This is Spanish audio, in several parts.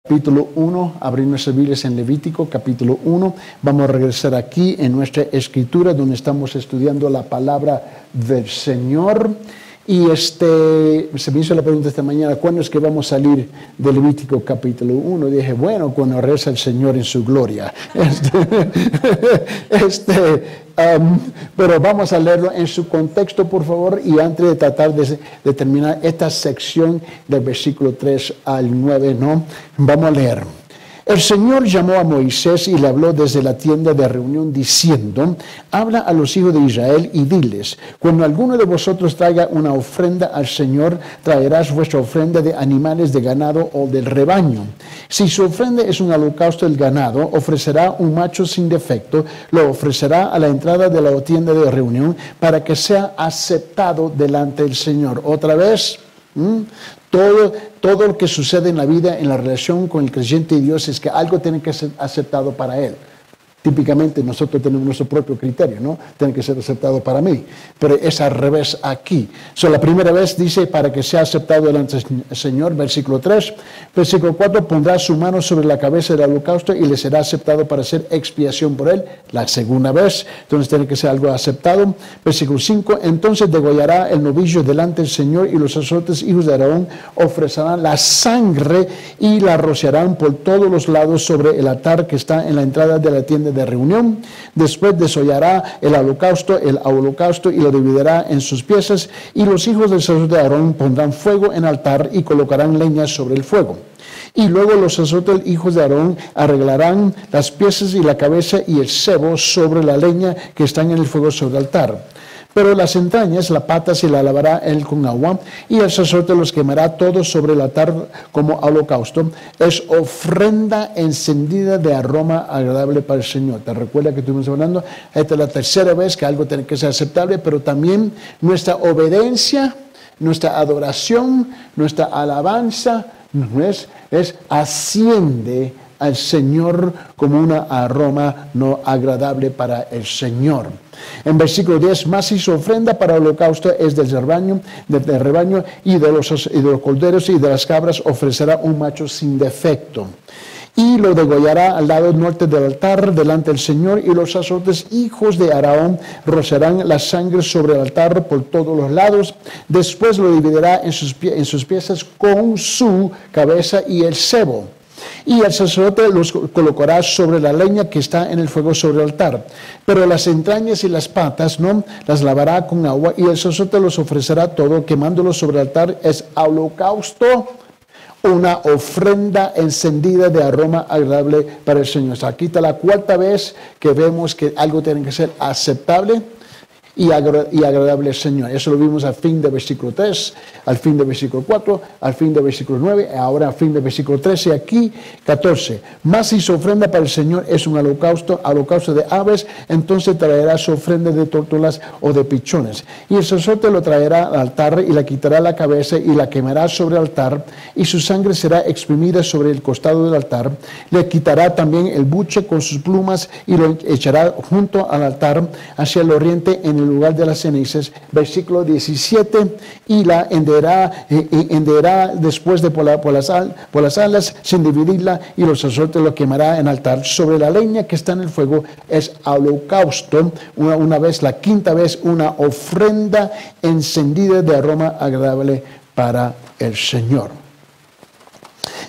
Capítulo 1, abrir nuestras Biblias en Levítico, capítulo 1. Vamos a regresar aquí en nuestra escritura donde estamos estudiando la palabra del Señor. Y se me hizo la pregunta esta mañana, ¿cuándo es que vamos a salir de Levítico capítulo 1? Dije, bueno, cuando regresa el Señor en su gloria. Pero vamos a leerlo en su contexto, por favor, y antes de tratar de terminar esta sección del versículo 3 al 9, ¿no? Vamos a leer. El Señor llamó a Moisés y le habló desde la tienda de reunión diciendo, habla a los hijos de Israel y diles, cuando alguno de vosotros traiga una ofrenda al Señor, traerás vuestra ofrenda de animales de ganado o del rebaño. Si su ofrenda es un holocausto del ganado, ofrecerá un macho sin defecto, lo ofrecerá a la entrada de la tienda de reunión para que sea aceptado delante del Señor. Otra vez, todo lo que sucede en la vida, en la relación con el creyente y Dios, es que algo tiene que ser aceptado para Él. Típicamente nosotros tenemos nuestro propio criterio, ¿no? Tiene que ser aceptado para mí. Pero es al revés aquí. La primera vez dice, para que sea aceptado delante del Señor, versículo 3. Versículo 4, pondrá su mano sobre la cabeza del holocausto y le será aceptado para hacer expiación por él. La segunda vez, entonces tiene que ser algo aceptado. Versículo 5, entonces degollará el novillo delante del Señor y los sacerdotes hijos de Aarón ofrecerán la sangre y la rociarán por todos los lados sobre el altar que está en la entrada de la tienda de reunión. Después desollará el holocausto y lo dividirá en sus piezas, y los hijos del sacerdote de Aarón pondrán fuego en el altar y colocarán leña sobre el fuego. Y luego los sacerdotes hijos de Aarón arreglarán las piezas y la cabeza y el sebo sobre la leña que están en el fuego sobre el altar. Pero las entrañas, la pata se la lavará él con agua, y el sacerdote los quemará todos sobre el altar como holocausto. Es ofrenda encendida de aroma agradable para el Señor. ¿Te recuerdas que estuvimos hablando? Esta es la tercera vez que algo tiene que ser aceptable, pero también nuestra obediencia, nuestra adoración, nuestra alabanza, asciende al Señor como una aroma no agradable para el Señor. En versículo 10, más si su ofrenda para el holocausto es del rebaño y de los corderos y de las cabras, ofrecerá un macho sin defecto. Y lo degollará al lado norte del altar delante del Señor, y los sacerdotes hijos de Aarón rociarán la sangre sobre el altar por todos los lados. Después lo dividirá en sus piezas con su cabeza y el sebo. Y el sacerdote los colocará sobre la leña que está en el fuego sobre el altar. Pero las entrañas y las patas, ¿no?, las lavará con agua, y el sacerdote los ofrecerá todo, quemándolos sobre el altar. Es holocausto, una ofrenda encendida de aroma agradable para el Señor. Aquí está la cuarta vez que vemos que algo tiene que ser aceptable y agradable al Señor. Eso lo vimos al fin del versículo 3, al fin del versículo 4, al fin del versículo 9, ahora al fin del versículo 13, y aquí 14. Más si su ofrenda para el Señor es un holocausto de aves, entonces traerá su ofrenda de tórtolas o de pichones. Y el sacerdote lo traerá al altar y le quitará la cabeza y la quemará sobre el altar, y su sangre será exprimida sobre el costado del altar. Le quitará también el buche con sus plumas y lo echará junto al altar hacia el oriente en el lugar de las cenizas. Versículo 17, y la henderá después de por las alas sin dividirla, y los sacerdotes lo quemará en altar sobre la leña que está en el fuego. Es holocausto, una vez, la quinta vez, una ofrenda encendida de aroma agradable para el Señor.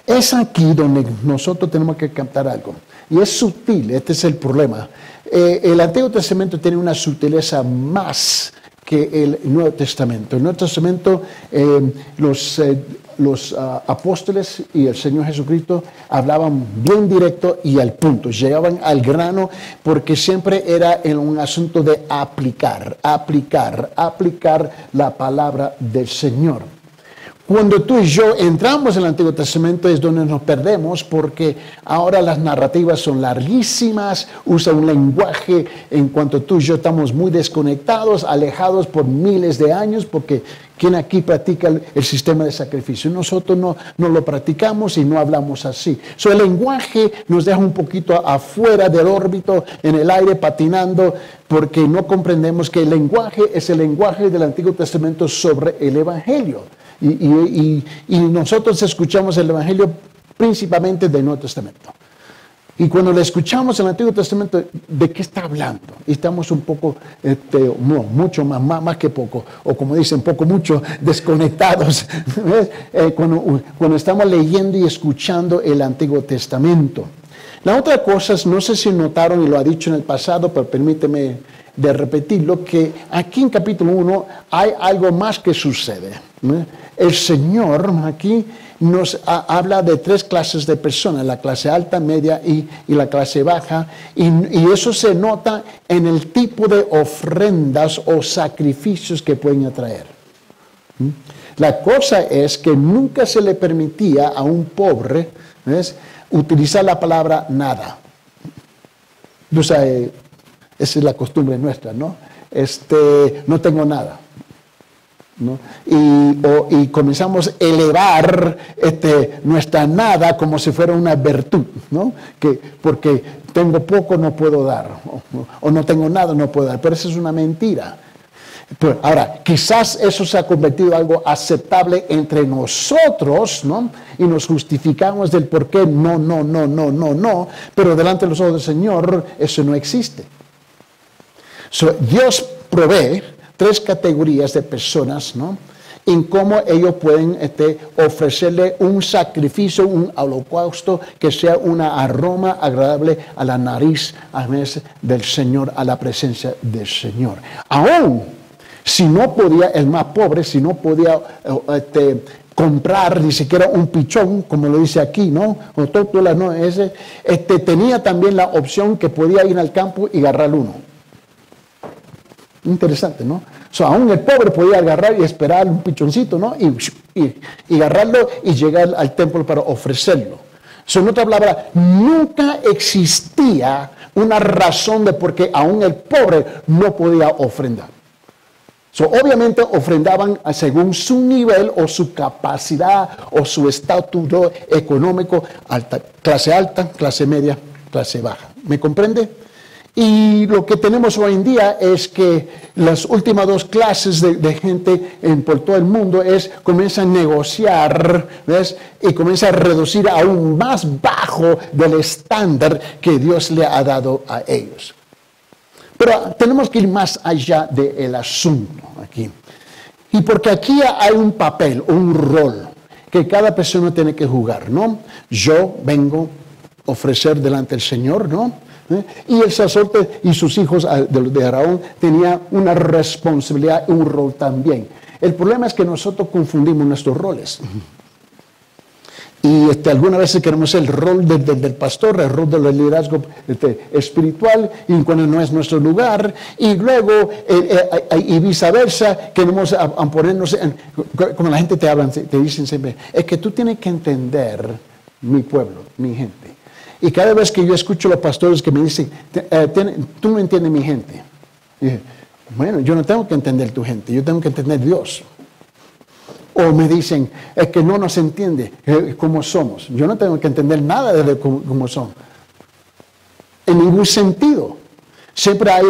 Es aquí donde nosotros tenemos que captar algo, y es sutil. Este es el problema. El Antiguo Testamento tiene una sutileza más que el Nuevo Testamento. El Nuevo Testamento, los apóstoles y el Señor Jesucristo hablaban bien directo y al punto, llegaban al grano, porque siempre era en un asunto de aplicar la palabra del Señor. Cuando tú y yo entramos en el Antiguo Testamento es donde nos perdemos, porque ahora las narrativas son larguísimas, usa un lenguaje en cuanto tú y yo estamos muy desconectados, alejados por miles de años, porque ¿quién aquí practica el sistema de sacrificio? Nosotros no lo practicamos y no hablamos así. El lenguaje nos deja un poquito afuera del órbito, en el aire, patinando, porque no comprendemos que el lenguaje es el lenguaje del Antiguo Testamento sobre el Evangelio. Y nosotros escuchamos el Evangelio principalmente del Nuevo Testamento. Y cuando le escuchamos en el Antiguo Testamento, ¿de qué está hablando? Y estamos un poco, mucho más que poco, o como dicen, mucho desconectados, cuando estamos leyendo y escuchando el Antiguo Testamento. La otra cosa, no sé si notaron, y lo ha dicho en el pasado, pero permíteme de repetirlo, que aquí en capítulo 1 hay algo más que sucede. El Señor aquí nos habla de 3 clases de personas, la clase alta, media y la clase baja, y eso se nota en el tipo de ofrendas o sacrificios que pueden atraer. La cosa es que nunca se le permitía a un pobre, ¿ves?, utilizar la palabra nada. O sea, esa es la costumbre nuestra, ¿no? No tengo nada, ¿no? Y comenzamos a elevar nuestra nada como si fuera una virtud, ¿no? Porque tengo poco, no puedo dar, o no tengo nada, no puedo dar, pero eso es una mentira. Pero ahora, quizás eso se ha convertido en algo aceptable entre nosotros, ¿no? Y nos justificamos del por qué no, pero delante de los ojos del Señor eso no existe. Dios provee 3 categorías de personas, ¿no?, en cómo ellos pueden ofrecerle un sacrificio, un holocausto que sea una aroma agradable a la nariz a veces del Señor, a la presencia del Señor. Aún si no podía, el más pobre, si no podía comprar ni siquiera un pichón, como lo dice aquí, ¿no? O tótula, ¿no? Tenía también la opción que podía ir al campo y agarrar uno. Interesante, ¿no? Aún el pobre podía agarrar y esperar un pichoncito, ¿no? Y agarrarlo y llegar al templo para ofrecerlo. En otra palabra, nunca existía una razón de por qué aún el pobre no podía ofrendar. Obviamente ofrendaban según su nivel o su capacidad o su estatus económico, clase alta, clase media, clase baja. ¿Me comprende? Y lo que tenemos hoy en día es que las últimas 2 clases de gente por todo el mundo comienzan a negociar, ¿ves? Y comienzan a reducir aún más bajo del estándar que Dios le ha dado a ellos. Pero tenemos que ir más allá del asunto aquí. Y porque aquí hay un papel, un rol, que cada persona tiene que jugar, ¿no? Yo vengo a ofrecer delante del Señor, ¿no? Y el sacerdote y sus hijos de Aarón tenían una responsabilidad y un rol también. El problema es que nosotros confundimos nuestros roles. Y algunas veces queremos el rol del pastor, el rol del liderazgo espiritual, y cuando no es nuestro lugar, y luego, y viceversa, queremos ponernos, como la gente te habla, te dicen siempre, es que tú tienes que entender mi pueblo, mi gente. Y cada vez que yo escucho a los pastores que me dicen, tú no entiendes mi gente. Y dije, bueno, yo no tengo que entender tu gente, yo tengo que entender Dios. O me dicen, es que no nos entiende cómo somos. Yo no tengo que entender nada de cómo son. En ningún sentido. Siempre hay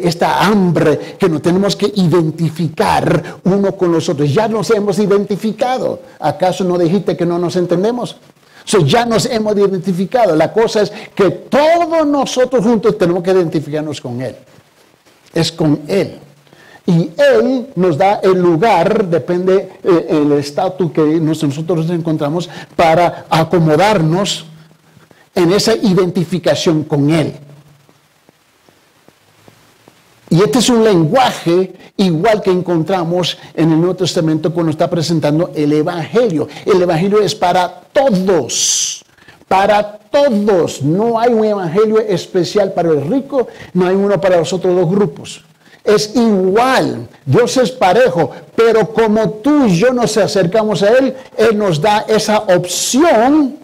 esta hambre que nos tenemos que identificar uno con los otros. Ya nos hemos identificado. ¿Acaso no dijiste que no nos entendemos? Ya nos hemos identificado. La cosa es que todos nosotros juntos tenemos que identificarnos con Él. Es con Él. Y Él nos da el lugar, depende el estatus que nosotros nos encontramos, para acomodarnos en esa identificación con Él. Y este es un lenguaje igual que encontramos en el Nuevo Testamento cuando está presentando el Evangelio. El Evangelio es para todos. Para todos. No hay un Evangelio especial para el rico, no hay uno para los otros 2 grupos. Es igual, Dios es parejo, pero como tú y yo nos acercamos a Él, Él nos da esa opción,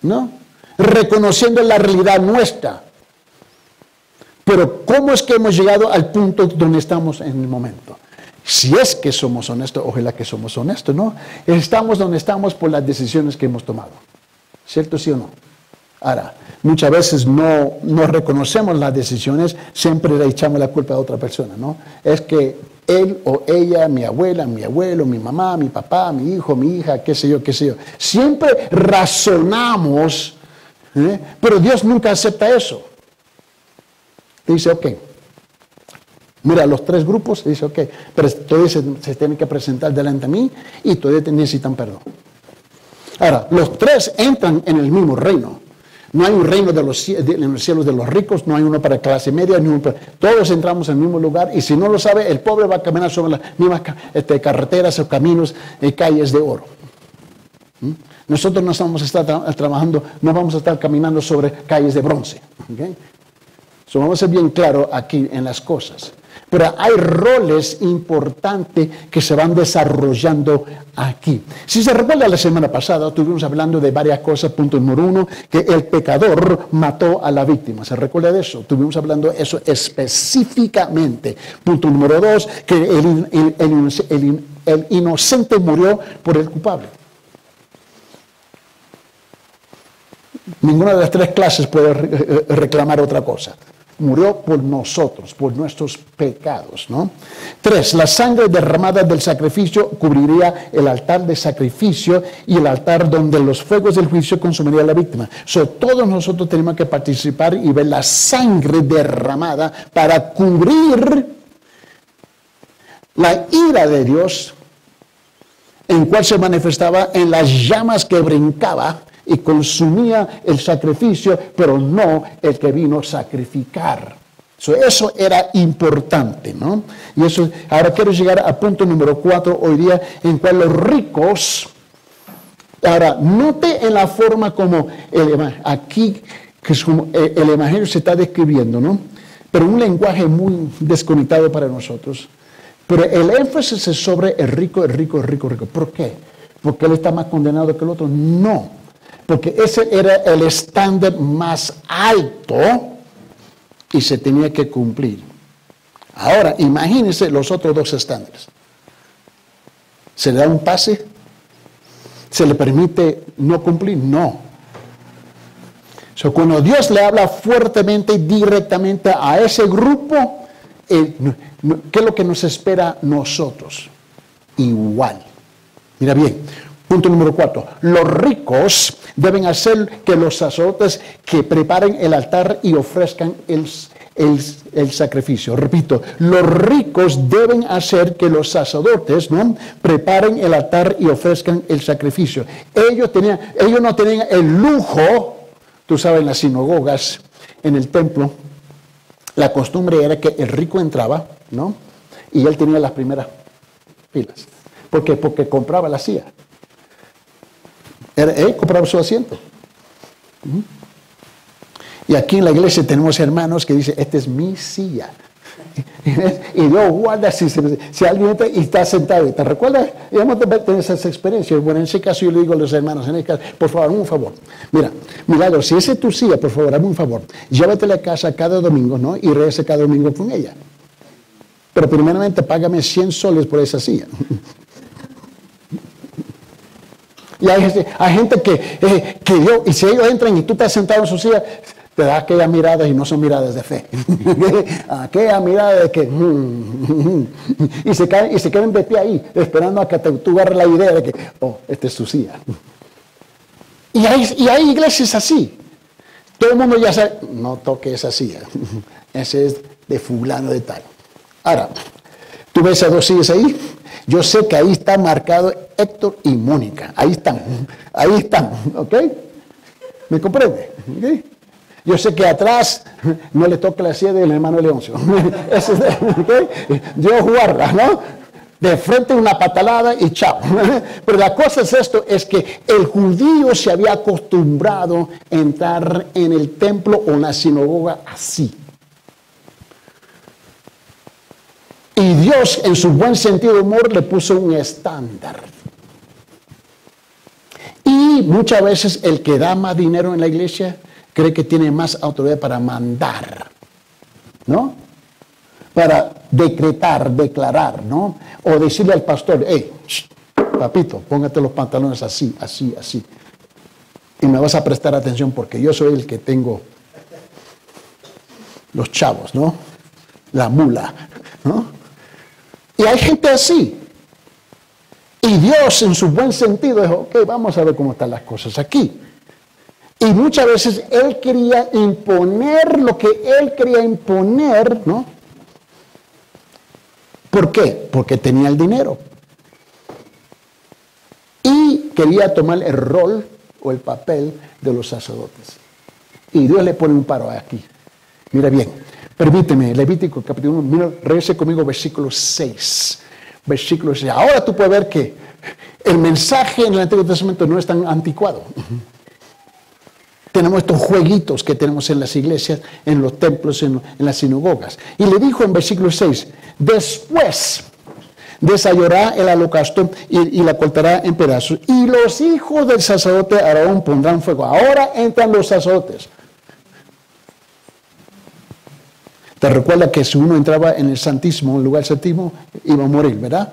¿no? Reconociendo la realidad nuestra. Pero ¿cómo es que hemos llegado al punto donde estamos en el momento? Si es que somos honestos, ojalá que somos honestos, ¿no? Estamos donde estamos por las decisiones que hemos tomado. ¿Cierto, sí o no? Ahora, muchas veces no reconocemos las decisiones, siempre le echamos la culpa a otra persona, ¿no? Es que Él o ella, mi abuela, mi abuelo, mi mamá, mi papá, mi hijo, mi hija, qué sé yo, qué sé yo. Siempre razonamos, pero Dios nunca acepta eso. Dice, ok. Mira, los tres grupos, dice, ok, pero todos se tienen que presentar delante de mí y todos necesitan perdón. Ahora, los tres entran en el mismo reino. No hay un reino en los cielos de los ricos, no hay uno para clase media, todos entramos en el mismo lugar y si no lo sabe, el pobre va a caminar sobre las mismas carreteras o caminos y calles de oro. Nosotros no vamos a estar trabajando, no vamos a estar caminando sobre calles de bronce. ¿Okay? So, vamos a ser bien claros aquí en las cosas. Pero hay roles importantes que se van desarrollando aquí. Si se recuerda la semana pasada, estuvimos hablando de varias cosas. Punto número 1, que el pecador mató a la víctima. ¿Se recuerda de eso? Estuvimos hablando de eso específicamente. Punto número 2, que el inocente murió por el culpable. Ninguna de las tres clases puede reclamar otra cosa. Murió por nosotros, por nuestros pecados, ¿no? 3, la sangre derramada del sacrificio cubriría el altar de sacrificio y el altar donde los fuegos del juicio consumirían a la víctima. Todos nosotros tenemos que participar y ver la sangre derramada para cubrir la ira de Dios, en cual se manifestaba en las llamas que brincaba y consumía el sacrificio, pero no el que vino a sacrificar. Eso era importante, ¿no? Y eso, ahora quiero llegar al punto número 4 hoy día, en cual los ricos, ahora, note en la forma como aquí, que es como el evangelio se está describiendo, ¿no? Pero un lenguaje muy desconectado para nosotros. Pero el énfasis es sobre el rico, el rico, el rico, el rico. ¿Por qué? ¿Porque él está más condenado que el otro? No. Porque ese era el estándar más alto y se tenía que cumplir. Ahora, imagínense los otros dos estándares. ¿Se le da un pase? ¿Se le permite no cumplir? No. Cuando Dios le habla fuertemente y directamente a ese grupo, ¿qué es lo que nos espera a nosotros? Igual. Mira bien. Punto número 4. Los ricos deben hacer que los sacerdotes que preparen el altar y ofrezcan el sacrificio. Repito, los ricos deben hacer que los sacerdotes, ¿no?, preparen el altar y ofrezcan el sacrificio. Ellos no tenían el lujo, tú sabes, en las sinagogas, en el templo, la costumbre era que el rico entraba, ¿no?, y él tenía las primeras filas. ¿Por qué? Porque compraba la silla. Él compraba su asiento. Y aquí en la iglesia tenemos hermanos que dicen, esta es mi silla. Y Dios guarda si alguien entra y está sentado. ¿Te recuerdas? Y hemos tenido esas experiencias. Bueno, en ese caso yo le digo a los hermanos, en ese caso, por favor, hazme un favor. Mira, Milagro, si esa es tu silla, por favor, hazme un favor. Llévatela a casa cada domingo, ¿no? Y regresa cada domingo con ella. Pero primeramente págame 100 soles por esa silla. Y hay gente que y si ellos entran y tú estás sentado en su silla, te da aquellas miradas y no son miradas de fe. Aquella mirada de que... y se quedan de pie ahí, esperando a que tú agarres la idea de que, oh, esta es su silla. Y hay iglesias así. Todo el mundo ya sabe, no toque esa silla. Ese es de fulano de tal. Ahora, tú ves a dos sillas ahí. Yo sé que ahí está marcado Héctor y Mónica. Ahí están, ¿ok? ¿Me comprende? ¿Okay? Yo sé que atrás no le toca la silla del hermano Leoncio. ¿Okay? Dios guarda, ¿no? De frente una patalada y chao. Pero la cosa es esto, es que el judío se había acostumbrado a entrar en el templo o en la sinagoga así. Y Dios, en su buen sentido de humor, le puso un estándar. Y muchas veces el que da más dinero en la iglesia cree que tiene más autoridad para mandar, ¿no? Para declarar, ¿no? O decirle al pastor, hey, papito, póngate los pantalones así, así, así. Y me vas a prestar atención porque yo soy el que tengo los chavos, ¿no? La mula, ¿no? Y hay gente así. Y Dios, en su buen sentido, dijo, ok, vamos a ver cómo están las cosas aquí. Y muchas veces Él quería imponer lo que Él quería imponer, ¿no? ¿Por qué? Porque tenía el dinero. Y quería tomar el rol o el papel de los sacerdotes. Y Dios le pone un paro aquí. Mira bien, permíteme, Levítico capítulo 1, mira, regrese conmigo versículo 6. Versículo 6. Ahora tú puedes ver que el mensaje en el Antiguo Testamento no es tan anticuado. Tenemos estos jueguitos que tenemos en las iglesias, en los templos, en las sinagogas. Y le dijo en versículo 6, después desayunará el holocausto y la cortará en pedazos. Y los hijos del sacerdote Aarón pondrán fuego. Ahora entran los sacerdotes. Te recuerda que si uno entraba en el Santísimo, en el lugar santísimo, iba a morir, ¿verdad?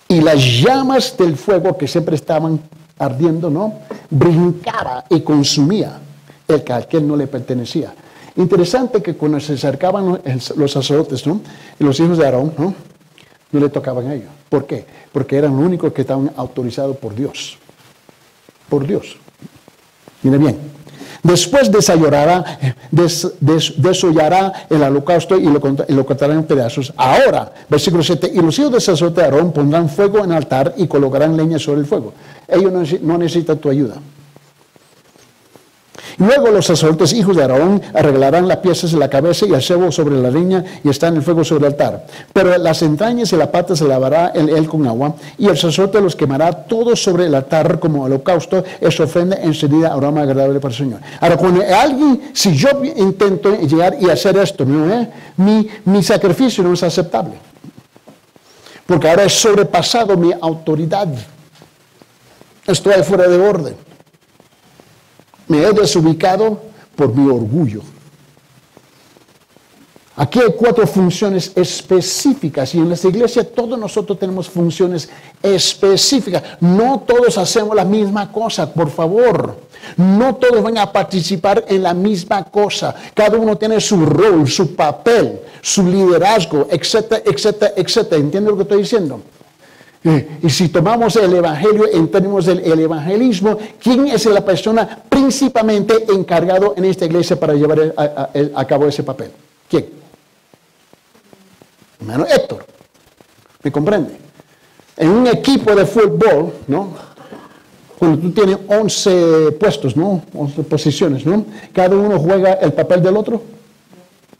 Y las llamas del fuego que siempre estaban ardiendo, ¿no? Brincaba y consumía el que a aquel no le pertenecía. Interesante que cuando se acercaban los sacerdotes, ¿no? Y los hijos de Aarón, ¿no? No le tocaban a ellos. ¿Por qué? Porque eran los únicos que estaban autorizados por Dios. Por Dios. Mire bien. Después desollará el holocausto y lo cortará en pedazos. Ahora, versículo 7, y los hijos del sacerdote Aarón pondrán fuego en el altar y colocarán leña sobre el fuego. Ellos no necesitan tu ayuda. Luego los sacerdotes hijos de Aarón arreglarán las piezas de la cabeza y el cebo sobre la leña y está en el fuego sobre el altar. Pero las entrañas y la pata se lavará él con agua y el sacerdote los quemará todos sobre el altar como holocausto, es ofrenda encendida, aroma agradable para el Señor. Ahora, cuando alguien, si yo intento llegar y hacer esto, ¿no? mi sacrificio no es aceptable. Porque ahora he sobrepasado mi autoridad. Estoy fuera de orden. Me he desubicado por mi orgullo. Aquí hay 4 funciones específicas y en las iglesias todos nosotros tenemos funciones específicas. No todos hacemos la misma cosa, por favor. No todos van a participar en la misma cosa. Cada uno tiene su rol, su papel, su liderazgo, etcétera, etcétera, etcétera. ¿Entiendes lo que estoy diciendo? Y si tomamos el evangelio en términos del evangelismo, ¿quién es la persona principalmente encargado en esta iglesia para llevar a cabo ese papel? ¿Quién? Hermano Héctor. ¿Me comprende? En un equipo de fútbol, ¿no? Cuando tú tienes 11 puestos, ¿no? 11 posiciones, ¿no? ¿Cada uno juega el papel del otro?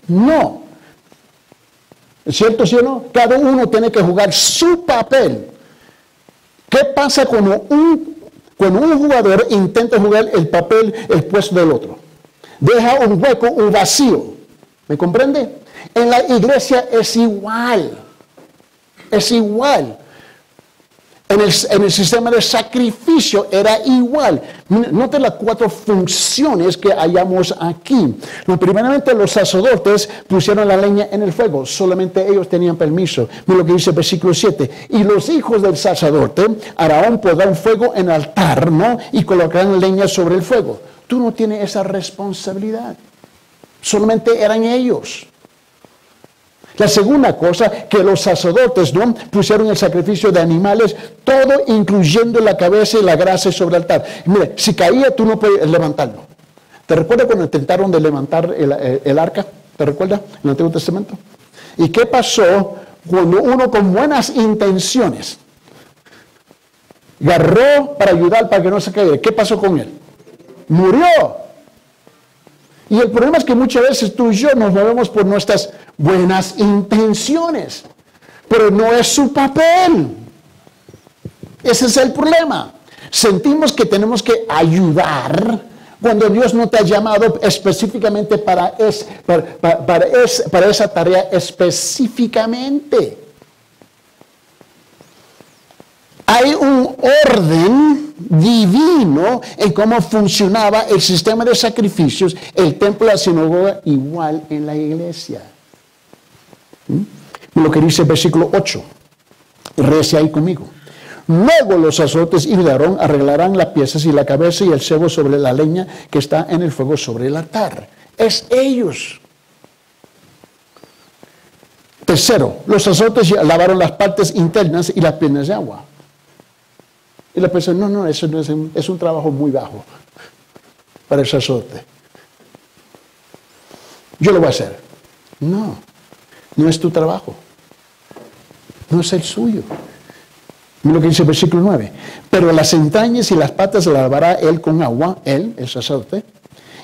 No. ¿Es cierto, sí o no? Cada uno tiene que jugar su papel. ¿Qué pasa cuando un jugador intenta jugar el papel, el puesto del otro? Deja un hueco, un vacío. ¿Me comprende? En la iglesia es igual. Es igual. En el sistema de sacrificio era igual. Note las 4 funciones que hallamos aquí. Primeramente, los sacerdotes pusieron la leña en el fuego. Solamente ellos tenían permiso. Mira lo que dice el versículo 7. Y los hijos del sacerdote, Aarón pondrán fuego en el altar, ¿no? Y colocarán leña sobre el fuego. Tú no tienes esa responsabilidad. Solamente eran ellos. La segunda cosa, que los sacerdotes, ¿no? Pusieron el sacrificio de animales, todo incluyendo la cabeza y la grasa sobre el altar. Mire, si caía, tú no puedes levantarlo. ¿Te recuerdas cuando intentaron de levantar el arca? ¿Te recuerdas? En el Antiguo Testamento. ¿Y qué pasó cuando uno con buenas intenciones agarró para ayudar para que no se caiga? ¿Qué pasó con él? Murió. Y el problema es que muchas veces tú y yo nos movemos por nuestras buenas intenciones, pero no es su papel. Ese es el problema. Sentimos que tenemos que ayudar cuando Dios no te ha llamado específicamente para esa tarea específicamente. Hay un orden divino en cómo funcionaba el sistema de sacrificios, el templo, la sinagoga, igual en la iglesia. Lo que dice el versículo 8. Rece ahí conmigo. Luego los sacerdotes hijos de Aarón arreglarán las piezas y la cabeza y el cebo sobre la leña que está en el fuego sobre el altar. Es ellos. Tercero, los sacerdotes lavaron las partes internas y las piernas de agua. Y la persona, no, eso no es un trabajo muy bajo para el sacerdote. Yo lo voy a hacer. No, no es tu trabajo. No es el suyo. Mira lo que dice el versículo 9. Pero las entrañas y las patas las lavará él con agua, él, el sacerdote,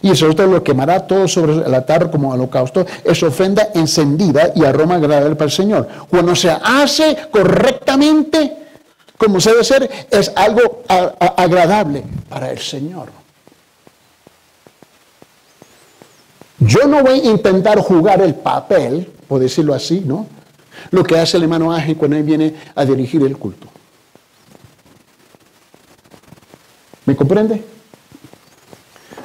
y el sacerdote lo quemará todo sobre el altar como holocausto. Es ofrenda encendida y aroma agradable para el Señor. Cuando se hace correctamente, como se debe hacer, es algo agradable para el Señor. Yo no voy a intentar jugar el papel, por decirlo así, ¿no? Lo que hace el hermano Ángel cuando él viene a dirigir el culto. ¿Me comprende?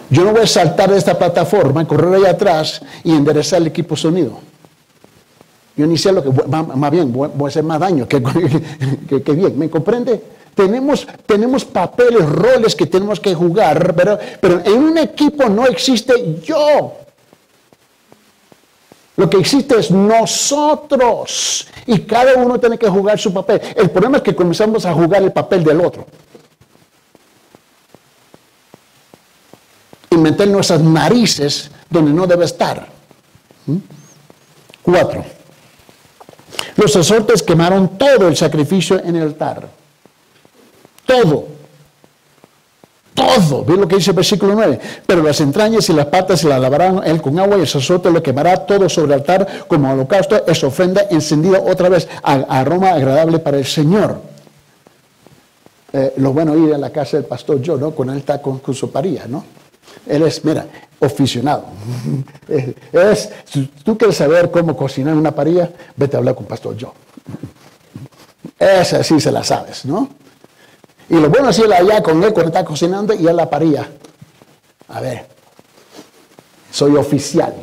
Yo no voy a saltar de esta plataforma, correr allá atrás y enderezar el equipo sonido. Yo ni sé lo que, más bien, voy a hacer más daño que bien. ¿Me comprende? Tenemos papeles, roles que tenemos que jugar, pero en un equipo no existe yo. Lo que existe es nosotros. Y cada uno tiene que jugar su papel. El problema es que comenzamos a jugar el papel del otro. Y meter nuestras narices donde no debe estar. 4. Los sacerdotes quemaron todo el sacrificio en el altar. Todo. Todo. ¿Ves lo que dice el versículo 9? Pero las entrañas y las patas se las lavarán él con agua y el sacerdote lo quemará todo sobre el altar como holocausto. Es ofrenda encendida otra vez, aroma agradable para el Señor. Lo bueno ir a la casa del pastor Joe, ¿no? Cuando él está con su parilla, ¿no? Él es, mira, aficionado. Si tú quieres saber cómo cocinar una parilla, vete a hablar con pastor Joe. Esa sí se la sabes, ¿no? Y lo bueno es ir allá con él cuando está cocinando y a la parilla. A ver, soy oficial.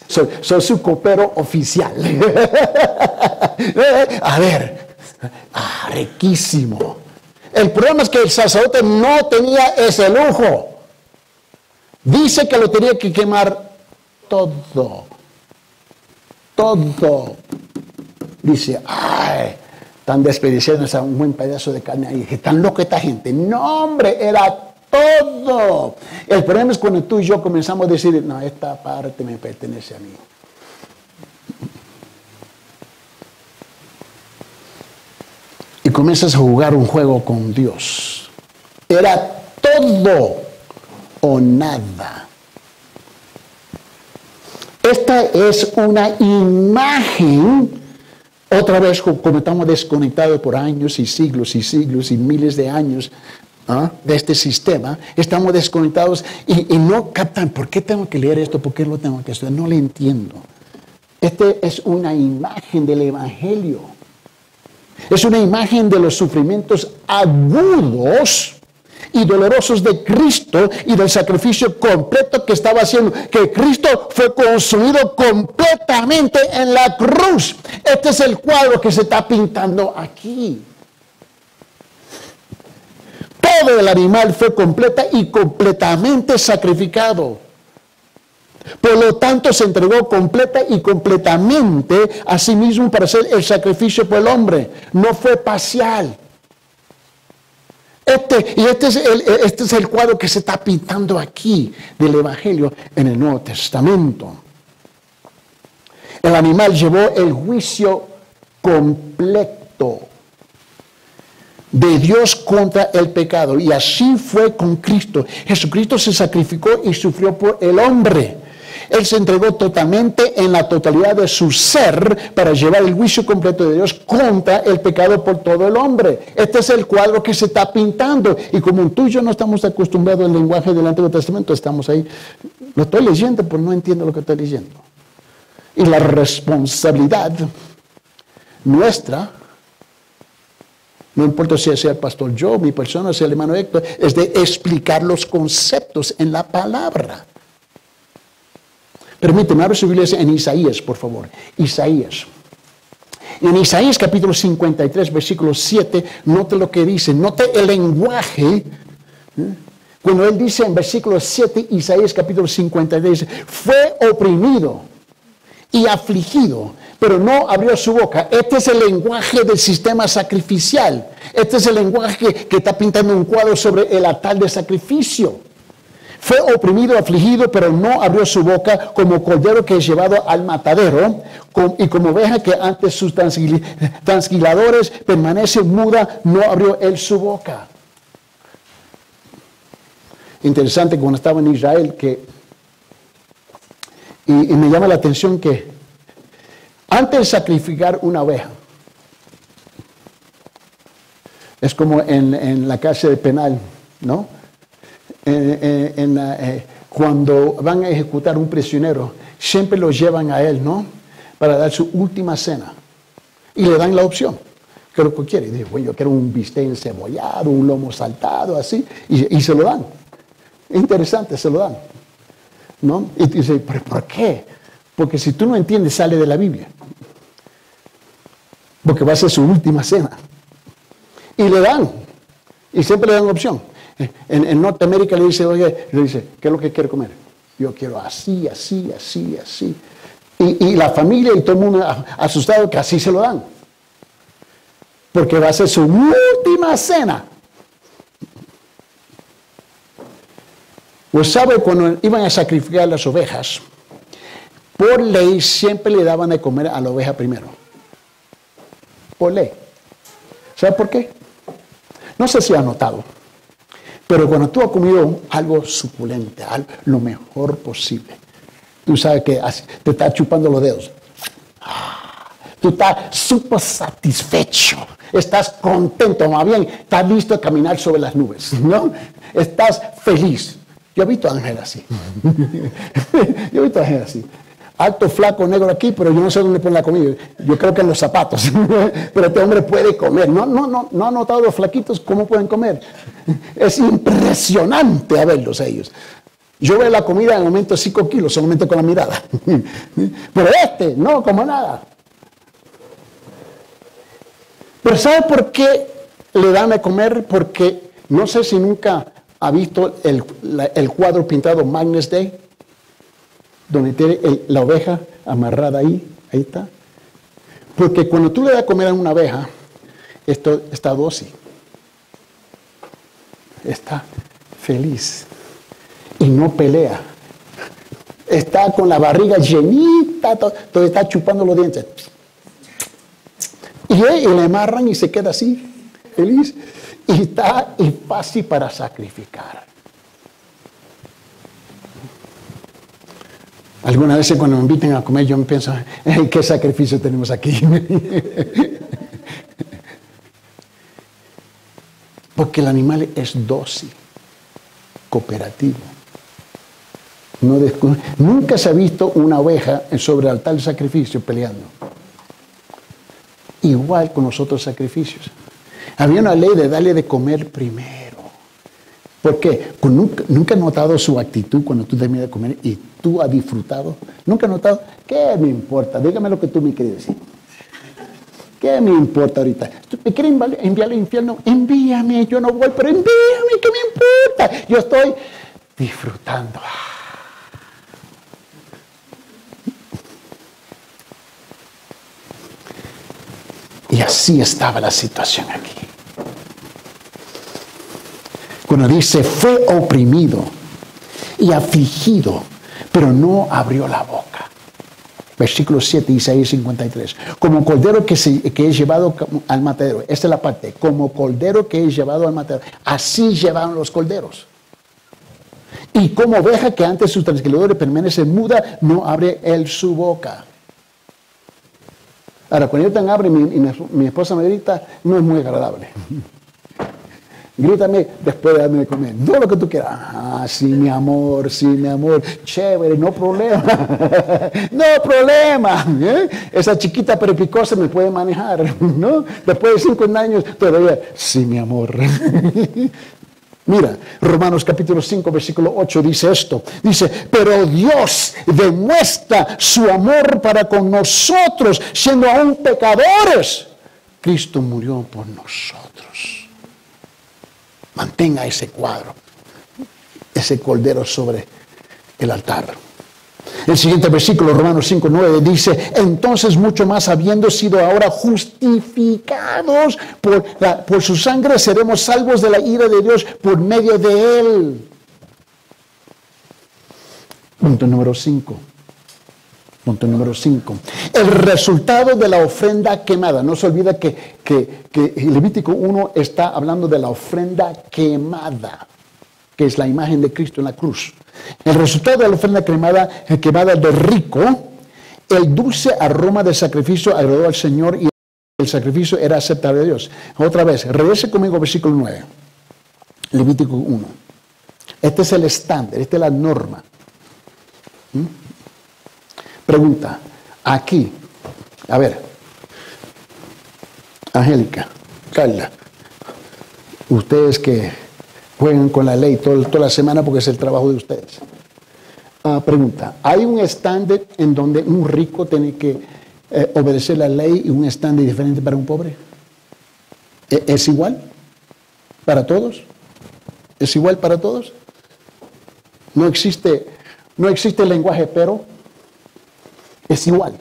Soy su copero oficial. A ver, riquísimo. El problema es que el sacerdote no tenía ese lujo. Dice que lo tenía que quemar todo. Todo. Dice, ay, están desperdiciando un buen pedazo de carne ahí. Dije, tan loca esta gente. No, hombre, era todo. El problema es cuando tú y yo comenzamos a decir, no, esta parte me pertenece a mí. Y comienzas a jugar un juego con Dios. Era todo o nada. Esta es una imagen, otra vez como estamos desconectados por años y siglos y miles de años de este sistema, estamos desconectados y no captan, ¿por qué tengo que leer esto? ¿Por qué lo tengo que estudiar? No le entiendo. Este es una imagen del Evangelio. Es una imagen de los sufrimientos agudos y dolorosos de Cristo y del sacrificio completo que estaba haciendo, que Cristo fue consumido completamente en la cruz. Este es el cuadro que se está pintando aquí. Todo el animal fue completa y completamente sacrificado. Por lo tanto, se entregó completa y completamente a sí mismo para hacer el sacrificio por el hombre. No fue parcial. Este es el cuadro que se está pintando aquí del Evangelio en el Nuevo Testamento. El animal llevó el juicio completo de Dios contra el pecado. Y así fue con Cristo. Jesucristo se sacrificó y sufrió por el hombre. Él se entregó totalmente en la totalidad de su ser para llevar el juicio completo de Dios contra el pecado por todo el hombre. Este es el cuadro que se está pintando. Y como tú y yo no estamos acostumbrados al lenguaje del Antiguo Testamento, estamos ahí. Lo estoy leyendo, pero no entiendo lo que estoy leyendo. Y la responsabilidad nuestra, no importa si sea el pastor Joe, mi persona, sea el hermano Héctor, es de explicar los conceptos en la palabra. Permíteme, abre su Biblia en Isaías, por favor. Isaías. En Isaías capítulo 53, versículo 7, note lo que dice, note el lenguaje. Cuando él dice en versículo 7, Isaías capítulo 53, fue oprimido y afligido, pero no abrió su boca. Este es el lenguaje del sistema sacrificial. Este es el lenguaje que está pintando un cuadro sobre el altar de sacrificio. Fue oprimido, afligido, pero no abrió su boca, como cordero que es llevado al matadero, y como oveja que ante sus transquiladores permanece muda, no abrió él su boca. Interesante, cuando estaba en Israel, y me llama la atención que antes de sacrificar una oveja, es como en la cárcel penal, ¿no? Cuando van a ejecutar un prisionero, siempre lo llevan a él, ¿no? Para dar su última cena. Y le dan la opción. ¿Qué es lo que quiere? Y dice, bueno, yo quiero un bistec encebollado, un lomo saltado, así. Y se lo dan. Es interesante, se lo dan. ¿No? Y dice, ¿pero por qué? Porque si tú no entiendes, sale de la Biblia. Porque va a ser su última cena. Y le dan. Y siempre le dan opción. En Norteamérica le dice, oye, ¿qué es lo que quiere comer? Yo quiero así, así, así, así. Y la familia y todo el mundo asustado que así se lo dan. Porque va a ser su última cena. Pues sabe, cuando iban a sacrificar las ovejas, por ley siempre le daban de comer a la oveja primero. Por ley. ¿Sabe por qué? No sé si ha notado. Pero cuando tú has comido algo suculente, lo mejor posible, tú sabes que te está chupando los dedos. Tú estás súper satisfecho, estás contento, más bien estás listo a caminar sobre las nubes, ¿no? Estás feliz. Yo he visto a Ángel así. Yo he visto a Ángel así. Alto, flaco, negro aquí, pero yo no sé dónde pone la comida. Yo creo que en los zapatos. Pero este hombre puede comer. No ha notado los flaquitos cómo pueden comer. Es impresionante a verlos ellos. Yo veo la comida en el momento 5 kilos, solamente con la mirada. Pero no, como nada. Pero ¿sabe por qué le dan a comer? Porque no sé si nunca ha visto el cuadro pintado Magnus Day, donde tiene la oveja amarrada ahí está. Porque cuando tú le das a comer a una oveja, esto está dócil, está feliz y no pelea. Está con la barriga llenita, todo está chupando los dientes. Y le amarran y se queda así, feliz. Y está fácil para sacrificar. Algunas veces cuando me inviten a comer yo me pienso, ¿qué sacrificio tenemos aquí? Porque el animal es dócil, cooperativo. Nunca se ha visto una oveja sobre el altar del sacrificio peleando. Igual con los otros sacrificios. Había una ley de darle de comer primero. ¿Por qué? ¿Nunca has notado su actitud cuando tú terminas de comer y tú has disfrutado? ¿Nunca has notado? ¿Qué me importa? Dígame lo que tú me quieres decir. ¿Qué me importa ahorita? ¿Me quieres enviar al infierno? Envíame, yo no voy, pero envíame, ¿qué me importa? Yo estoy disfrutando. Y así estaba la situación aquí. Cuando dice, fue oprimido y afligido, pero no abrió la boca. Versículo 7, Isaías 53. Como cordero que es llevado al matadero. Esta es la parte. Como cordero que es llevado al matadero. Así llevaron los corderos. Y como oveja que ante sus transquiladores permanece muda, no abre él su boca. Ahora, cuando yo tan abre, mi esposa me grita, no es muy agradable. Grítame después de darme de comer. No lo que tú quieras. Ah, sí, mi amor, chévere, no problema. No problema. Esa chiquita pero picosa me puede manejar, ¿no? Después de 5 años, todavía, sí, mi amor. Mira, Romanos capítulo 5, versículo 8 dice esto. Dice, pero Dios demuestra su amor para con nosotros, siendo aún pecadores. Cristo murió por nosotros. Mantenga ese cuadro, ese cordero sobre el altar. El siguiente versículo, Romanos 5:9, dice, entonces mucho más habiendo sido ahora justificados por su sangre, seremos salvos de la ira de Dios por medio de él. Punto número 5. Punto número 5. El resultado de la ofrenda quemada. No se olvida que Levítico 1 está hablando de la ofrenda quemada, que es la imagen de Cristo en la cruz. El resultado de la ofrenda quemada de rico, el dulce aroma del sacrificio agradó al Señor y el sacrificio era aceptable a Dios. Otra vez, regrese conmigo versículo 9. Levítico 1. Este es el estándar, esta es la norma. Pregunta, aquí, a ver, Angélica, Carla, ustedes que juegan con la ley toda la semana porque es el trabajo de ustedes. Pregunta, ¿hay un estándar en donde un rico tiene que obedecer la ley y un estándar diferente para un pobre? ¿Es igual para todos? ¿Es igual para todos? No existe lenguaje pero. Es igual.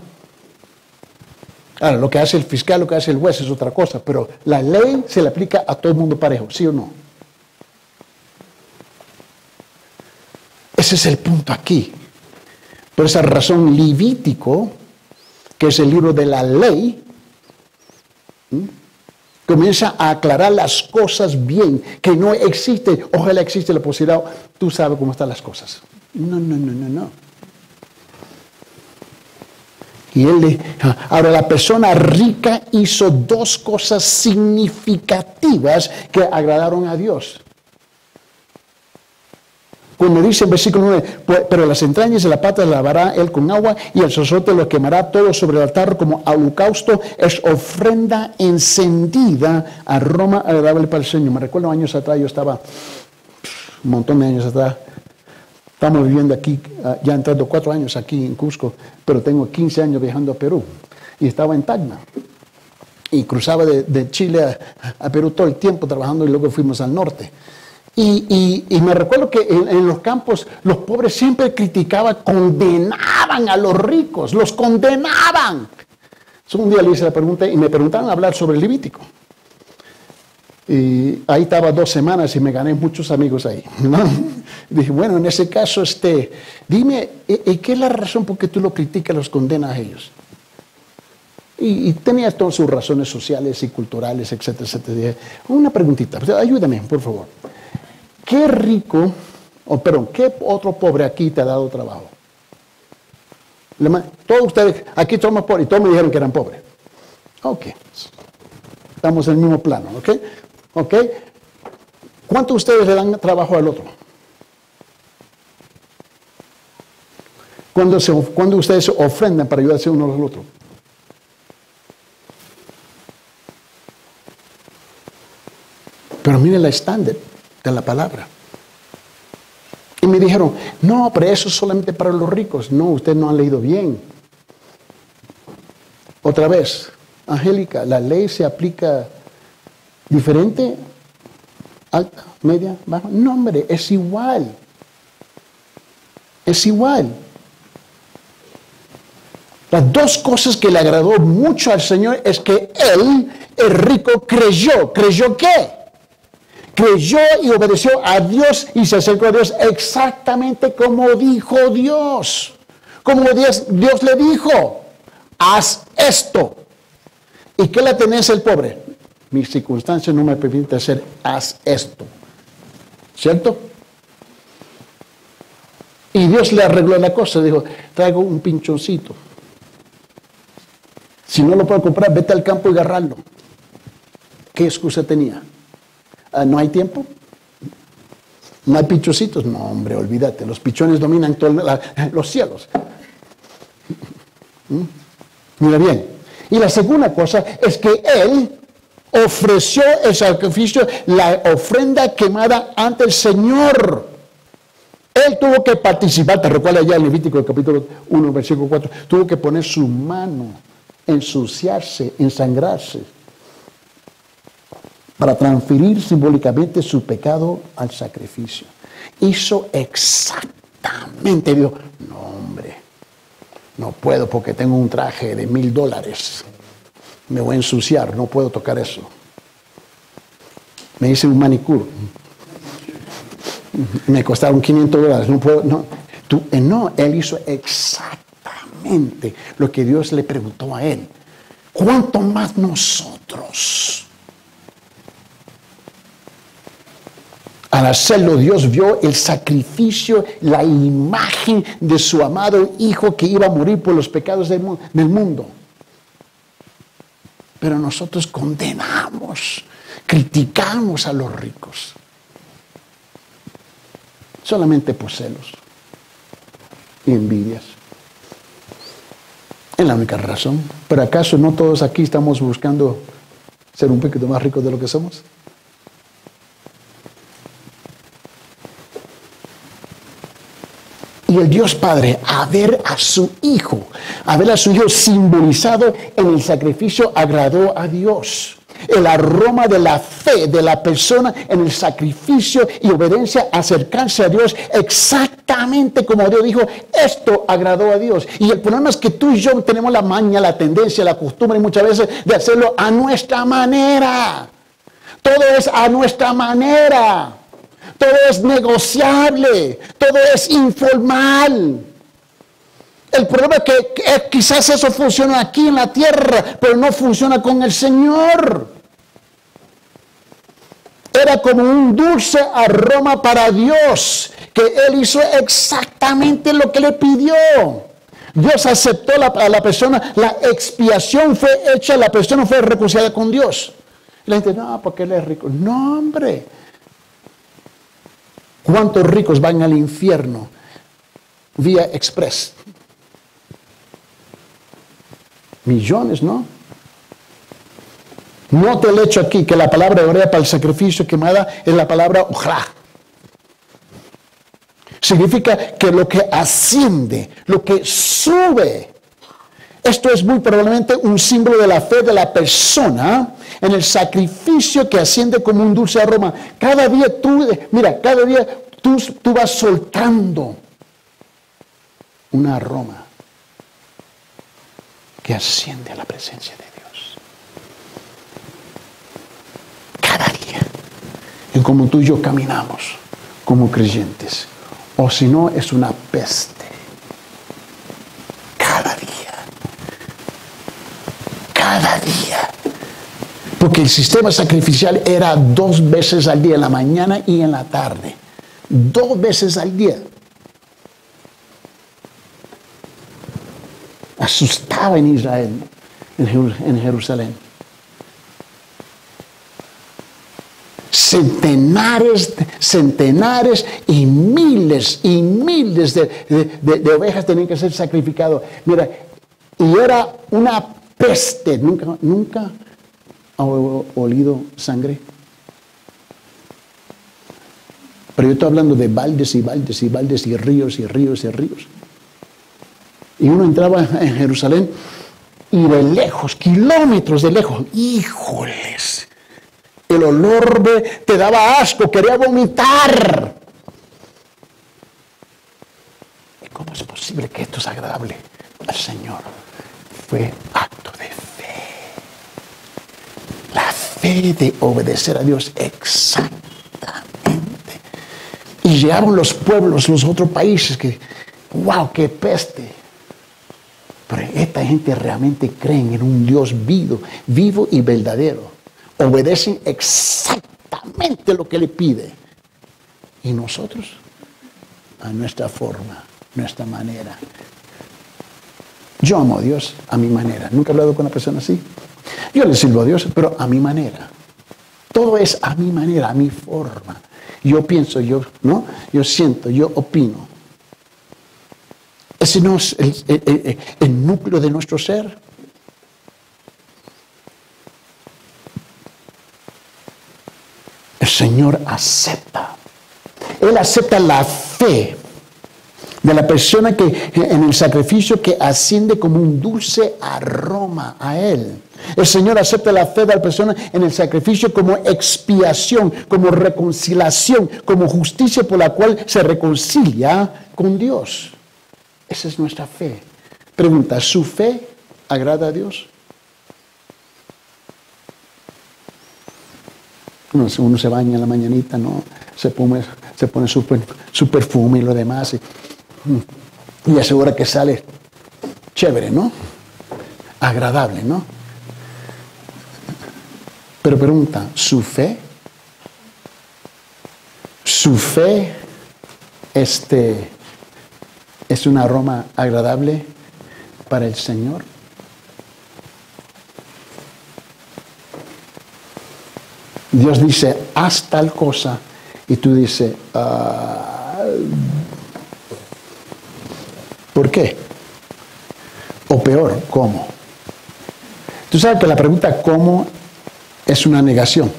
Ahora, lo que hace el fiscal, lo que hace el juez es otra cosa, pero la ley se le aplica a todo el mundo parejo, ¿sí o no? Ese es el punto aquí. Por esa razón, Levítico, que es el libro de la ley, comienza a aclarar las cosas bien, que no existe, ojalá existe la posibilidad, tú sabes cómo están las cosas. No. Y ahora la persona rica hizo dos cosas significativas que agradaron a Dios. Cuando dice en versículo 9, pero las entrañas de la pata las lavará él con agua y el sacerdote lo quemará todo sobre el altar como holocausto, es ofrenda encendida, aroma agradable para el Señor. Me recuerdo años atrás, yo estaba, un montón de años atrás, estamos viviendo aquí, ya han entrado 4 años aquí en Cusco, pero tengo 15 años viajando a Perú. Y estaba en Tacna. Y cruzaba de Chile a Perú todo el tiempo trabajando y luego fuimos al norte. Y me recuerdo que en los campos los pobres siempre criticaban, condenaban a los ricos, los condenaban. Entonces, un día le hice la pregunta y me preguntaron hablar sobre el Levítico. Y ahí estaba 2 semanas y me gané muchos amigos ahí, ¿no? Dije, bueno, en ese caso, dime, ¿qué es la razón por qué tú lo criticas, los condenas a ellos? Y tenía todas sus razones sociales y culturales, etcétera, etcétera. Dije, una preguntita, ayúdame, por favor. ¿Qué rico, qué otro pobre aquí te ha dado trabajo? Todos ustedes, aquí somos pobres, y todos me dijeron que eran pobres. Ok, estamos en el mismo plano, ¿ok? ¿Ok? ¿Cuántos de ustedes le dan trabajo al otro? ¿Cuándo ustedes se ofrendan para ayudarse uno al otro? Pero miren el estándar de la palabra. Y me dijeron, no, pero eso es solamente para los ricos. No, ustedes no han leído bien. Otra vez, Angélica, ¿la ley se aplica diferente? ¿Alta, media, baja? No, hombre, es igual. Es igual. Las 2 cosas que le agradó mucho al Señor es que él, el rico, creyó. ¿Creyó qué? Creyó y obedeció a Dios y se acercó a Dios exactamente como dijo Dios. Como Dios le dijo, haz esto. ¿Y qué le tenés el pobre? Mis circunstancias no me permiten hacer, haz esto. ¿Cierto? Y Dios le arregló la cosa, dijo, traigo un pinchoncito. Si no lo puedo comprar, vete al campo y agarrarlo. ¿Qué excusa tenía? ¿No hay tiempo? ¿No hay pichoncitos? No, hombre, olvídate. Los pichones dominan todos los cielos. Mira bien. Y la segunda cosa es que él ofreció el sacrificio, la ofrenda quemada ante el Señor. Él tuvo que participar. Te recuerda ya en Levítico capítulo 1, versículo 4. Tuvo que poner su mano, ensuciarse, ensangrarse, para transferir simbólicamente su pecado al sacrificio. Hizo exactamente, dijo, no hombre, No puedo porque tengo un traje de $1,000. Me voy a ensuciar, no puedo tocar eso. Me hice un manicure. Me costaron $500, no puedo, no. No, él hizo exactamente lo que Dios le preguntó a él. ¿Cuánto más nosotros? Al hacerlo, Dios vio el sacrificio, la imagen de su amado Hijo que iba a morir por los pecados del mundo. Pero nosotros condenamos, criticamos a los ricos. Solamente por celos y envidias. Es la única razón. ¿Pero acaso no todos aquí estamos buscando ser un poquito más ricos de lo que somos? Y el Dios Padre, a ver a su Hijo simbolizado en el sacrificio, agradó a Dios. El aroma de la fe de la persona en el sacrificio y obediencia, acercarse a Dios exactamente como Dios dijo, esto agradó a Dios. Y el problema es que tú y yo tenemos la maña, la tendencia, la costumbre muchas veces de hacerlo a nuestra manera. Todo es a nuestra manera. Todo es negociable. Todo es informal. El problema es que quizás eso funciona aquí en la tierra, pero no funciona con el Señor. Era como un dulce aroma para Dios, que Él hizo exactamente lo que le pidió. Dios aceptó a la persona, la expiación fue hecha, la persona fue reconciliada con Dios. La gente, no, porque Él es rico. No, hombre. ¿Cuántos ricos van al infierno vía express? Millones, ¿no? Note el hecho aquí que la palabra hebrea para el sacrificio quemada es la palabra ojra. Significa que lo que asciende, lo que sube. Esto es muy probablemente un símbolo de la fe de la persona en el sacrificio que asciende como un dulce aroma. Cada día tú vas soltando un aroma que asciende a la presencia de Dios. Cada día. Y como tú y yo caminamos como creyentes. O si no, es una peste. Cada día. Cada día. Porque el sistema sacrificial era 2 veces al día, en la mañana y en la tarde. 2 veces al día. Asustaba en Israel, en Jerusalén. Centenares y miles de ovejas tenían que ser sacrificadas. Mira, y era una peste. ¿Nunca ha olido sangre? Pero yo estoy hablando de baldes y baldes y baldes y ríos y ríos y ríos. Y uno entraba en Jerusalén y de lejos, kilómetros de lejos, ¡híjoles! El olor te daba asco, quería vomitar. ¿Y cómo es posible que esto es agradable al Señor? Fue acto de fe. La fe de obedecer a Dios exactamente. Y llegaron los pueblos, los otros países que, ¡wow, qué peste! Pero esta gente realmente creen en un Dios vivo y verdadero. Obedecen exactamente lo que le pide. Y nosotros, a nuestra forma, nuestra manera. Yo amo a Dios a mi manera. ¿Nunca he hablado con una persona así? Yo le sirvo a Dios, pero a mi manera. Todo es a mi manera, a mi forma. Yo pienso, yo siento, yo opino. Ese no es el núcleo de nuestro ser. El Señor acepta. Él acepta la fe de la persona que en el sacrificio que asciende como un dulce aroma a Él. El Señor acepta la fe de la persona en el sacrificio como expiación, como reconciliación, como justicia por la cual se reconcilia con Dios. Esa es nuestra fe. Pregunta, ¿su fe agrada a Dios? Uno se baña en la mañanita, ¿no? Se pone su perfume y lo demás. Y asegura que sale chévere, ¿no? Agradable, ¿no? Pero pregunta, ¿su fe? ¿Su fe es un aroma agradable para el Señor? Dios dice, haz tal cosa, y tú dices, ¿por qué? O peor, ¿cómo? Tú sabes que la pregunta ¿cómo? Es una negación.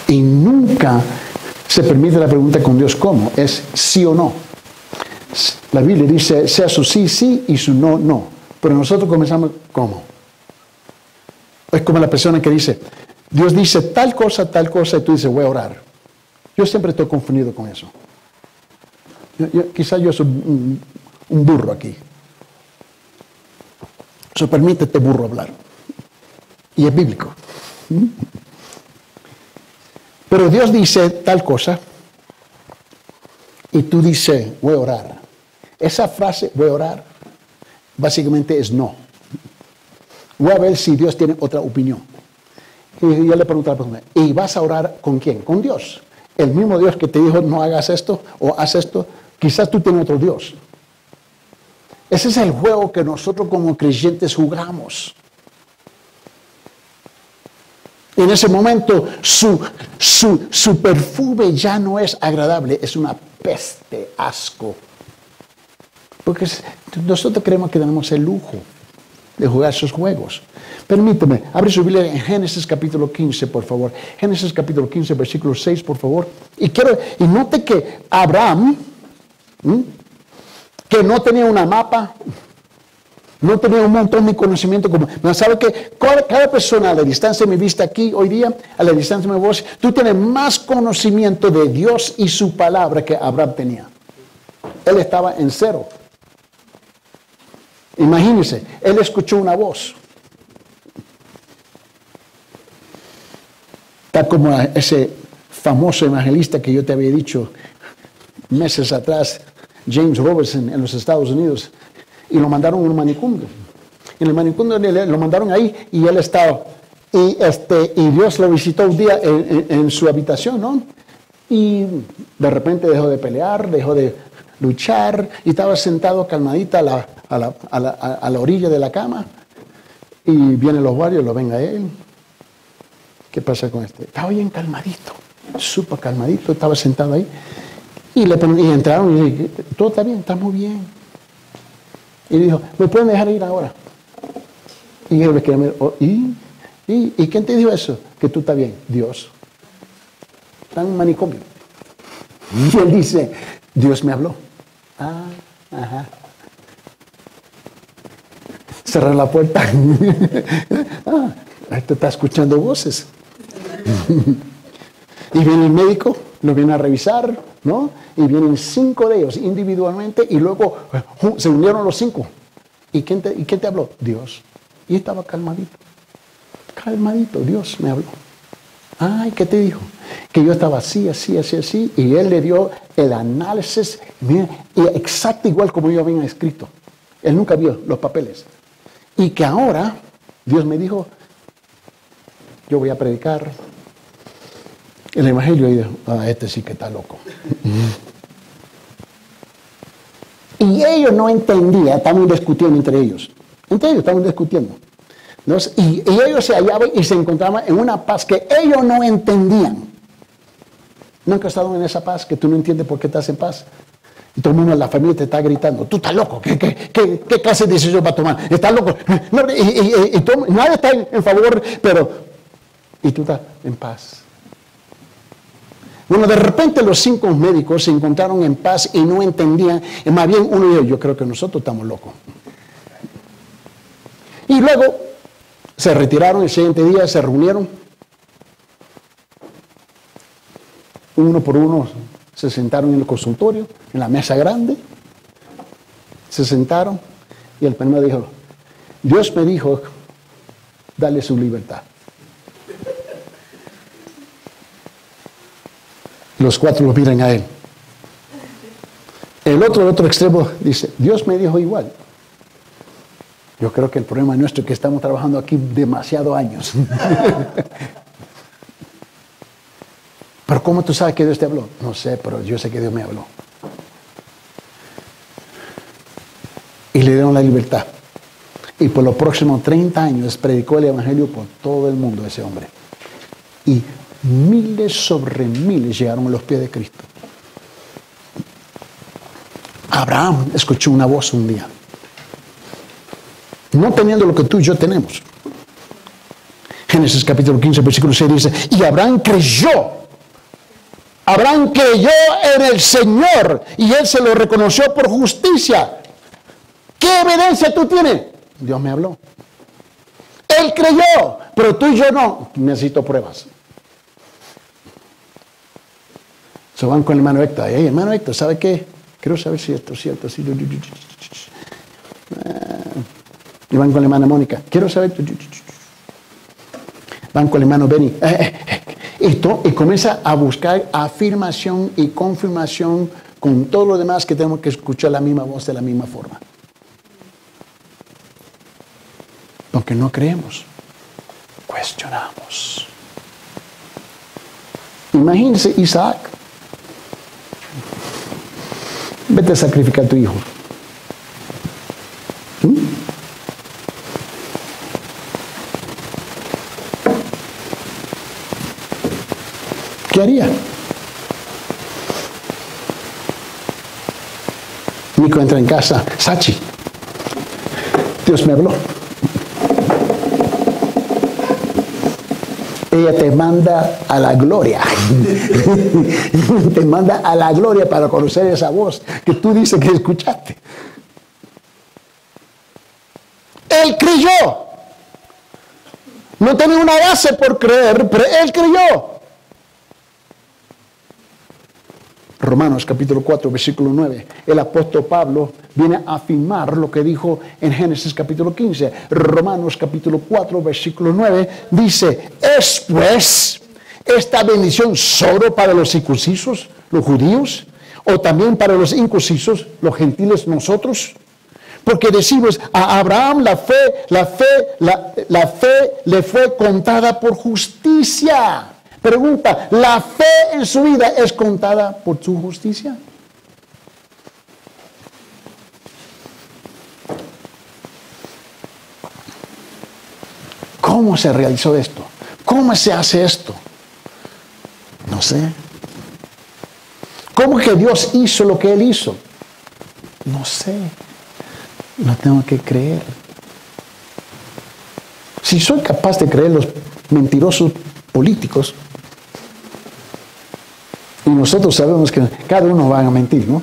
Y nunca se permite la pregunta con Dios ¿cómo? Es sí o no. La Biblia dice, sea su sí, sí, y su no, no. Pero nosotros comenzamos, ¿cómo? Es como la persona que dice, Dios dice tal cosa, y tú dices, voy a orar. Yo siempre estoy confundido con eso. Quizás yo soy un burro aquí. Eso permite a este burro hablar. Y es bíblico. Pero Dios dice tal cosa, y tú dices, voy a orar. Esa frase, voy a orar, básicamente es no. Voy a ver si Dios tiene otra opinión. Y yo le pregunto a la persona, ¿y vas a orar con quién? Con Dios. El mismo Dios que te dijo, no hagas esto o haz esto, quizás tú tienes otro Dios. Ese es el juego que nosotros como creyentes jugamos. En ese momento su perfume ya no es agradable, es una peste, asco. Porque nosotros creemos que tenemos el lujo de jugar esos juegos. Permíteme, abre su Biblia en Génesis capítulo 15, por favor. Génesis capítulo 15, versículo 6, por favor. Y note que Abraham, que no tenía una mapa, no tenía un montón de conocimiento como... ¿No sabe que cada persona a la distancia de mi vista aquí hoy día, a la distancia de mi voz, tú tienes más conocimiento de Dios y su palabra que Abraham tenía? Él estaba en cero. Imagínense, él escuchó una voz. Tal como ese famoso evangelista que yo te había dicho meses atrás, James Robertson, en los Estados Unidos, y lo mandaron a un manicomio. En el manicomio lo mandaron ahí y él estaba, y Dios lo visitó un día en su habitación, ¿no? Y de repente dejó de pelear, dejó de luchar, y estaba sentado calmadita a la orilla de la cama, y vienen los guardias, lo ven a él. ¿Qué pasa con este? Estaba bien calmadito, súper calmadito, estaba sentado ahí, y entraron y dijeron, todo está bien, está muy bien. Y dijo, ¿me pueden dejar ir ahora? Y él me quedó, ¿y quién te dijo eso? Que tú estás bien. Dios. Está en un manicomio. Y él dice, Dios me habló. Ajá. Cerrar la puerta. Este está escuchando voces. Y viene el médico, lo viene a revisar, ¿no? Y vienen 5 de ellos individualmente y luego se unieron los 5. ¿Y quién te habló? Dios. Y estaba calmadito. Calmadito, Dios me habló. Ay, ¿qué te dijo? Que yo estaba así, y él le dio el análisis, mira, exacto igual como yo había escrito. Él nunca vio los papeles. Y que ahora Dios me dijo, yo voy a predicar el evangelio, y dijo, este sí que está loco. Y ellos no entendían, estaban discutiendo entre ellos. Estaban discutiendo. Entonces, y ellos se hallaban y se encontraban en una paz que ellos no entendían. ¿Nunca has estado en esa paz que tú no entiendes por qué estás en paz? Y todo el mundo en la familia te está gritando, tú estás loco, ¿qué clase de decisión va a tomar? ¿Estás loco? No, nadie está en favor, y tú estás en paz. Bueno, de repente los 5 médicos se encontraron en paz y no entendían, y más bien uno dijo, yo creo que nosotros estamos locos. Y luego se retiraron, el siguiente día se reunieron. uno por uno se sentaron en el consultorio, en la mesa grande. Se sentaron y el primero dijo, Dios me dijo, dale su libertad. Los cuatro lo miran a él. El otro extremo dice, Dios me dijo igual. Yo creo que el problema nuestro es que estamos trabajando aquí demasiados años. Pero ¿cómo tú sabes que Dios te habló? No sé, pero yo sé que Dios me habló. Y le dieron la libertad. Y por los próximos 30 años predicó el evangelio por todo el mundo ese hombre. Y miles sobre miles llegaron a los pies de Cristo. Abraham escuchó una voz un día. No teniendo lo que tú y yo tenemos. Génesis capítulo 15, versículo 6 dice, y Abraham creyó. Abraham creyó en el Señor y él se lo reconoció por justicia. ¿Qué evidencia tú tienes? Dios me habló. Él creyó, pero tú y yo no. Necesito pruebas. Se van con el hermano Héctor. Hey, hermano Héctor, ¿sabe qué? Quiero saber si esto es cierto. Sí. Y van con la hermana Mónica. Quiero saber. Van con el hermano Benny. Y comienza a buscar afirmación y confirmación con todo lo demás que tenemos que escuchar la misma voz de la misma forma. Porque no creemos. Cuestionamos. Imagínense Isaac. Vete a sacrificar a tu hijo. ¿Qué haría? Nico entra en casa. Sachi, Dios me habló. Ella te manda a la gloria. Te manda a la gloria para conocer esa voz que tú dices que escuchaste. Él creyó. No tenía una base por creer, pero él creyó. Romanos capítulo 4, versículo 9. El apóstol Pablo viene a afirmar lo que dijo en Génesis capítulo 15. Romanos capítulo 4, versículo 9 dice, ¿es pues esta bendición solo para los circuncisos, los judíos, o también para los incircuncisos, los gentiles, nosotros? Porque decimos, a Abraham la fe le fue contada por justicia. Pregunta, ¿la fe en su vida es contada por su justicia? ¿Cómo se realizó esto? ¿Cómo se hace esto? No sé. ¿Cómo que Dios hizo lo que Él hizo? No sé. Lo tengo que creer. Si soy capaz de creer los mentirosos políticos, y nosotros sabemos que cada uno va a mentir, ¿no?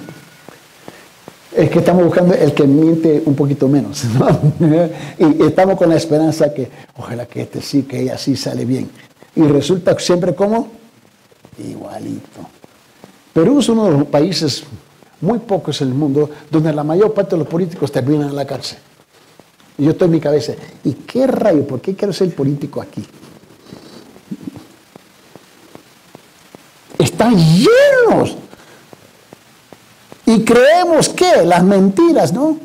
Es que estamos buscando el que miente un poquito menos, ¿no? Y estamos con la esperanza que, ojalá que este sí, que ella sí sale bien. Y resulta siempre como igualito. Perú es uno de los países, muy pocos en el mundo, donde la mayor parte de los políticos terminan en la cárcel. Y yo estoy en mi cabeza, ¿y qué rayo? ¿Por qué quiero ser político aquí? Están llenos. Y creemos que las mentiras, ¿no?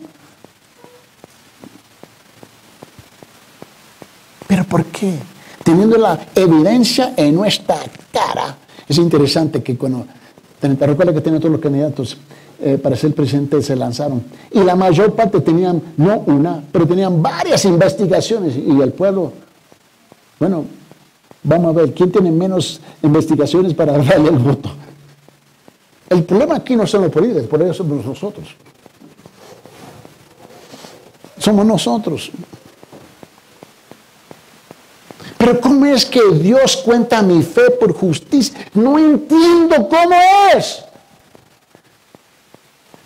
¿Pero por qué? Teniendo la evidencia en nuestra cara. Es interesante que cuando, te recuerda que tienen todos los candidatos para ser presidente se lanzaron. Y la mayor parte tenían, no una, pero tenían varias investigaciones. Y el pueblo, bueno, vamos a ver, ¿quién tiene menos investigaciones para darle el voto? El problema aquí no son los políticos, por eso somos nosotros. Somos nosotros. Pero ¿cómo es que Dios cuenta mi fe por justicia? No entiendo cómo es.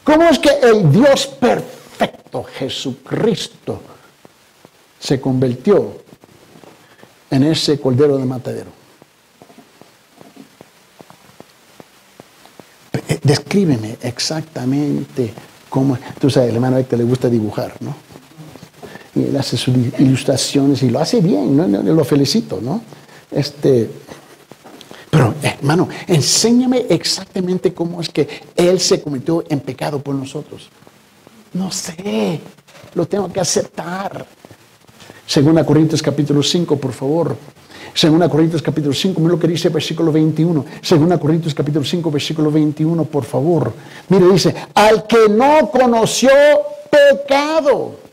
¿Cómo es que el Dios perfecto, Jesucristo, se convirtió en ese cordero de matadero? descríbeme exactamente cómo. Tú sabes, el hermano Héctor le gusta dibujar, ¿no? Y él hace sus ilustraciones y lo hace bien, ¿no? Lo felicito, ¿no? Pero, hermano, enséñame exactamente cómo es que Él se convirtió en pecado por nosotros. No sé, lo tengo que aceptar. 2 Corintios capítulo 5, por favor. 2 Corintios capítulo 5, mira lo que dice versículo 21. 2 Corintios capítulo 5, versículo 21, por favor. Mire, dice, al que no conoció pecado.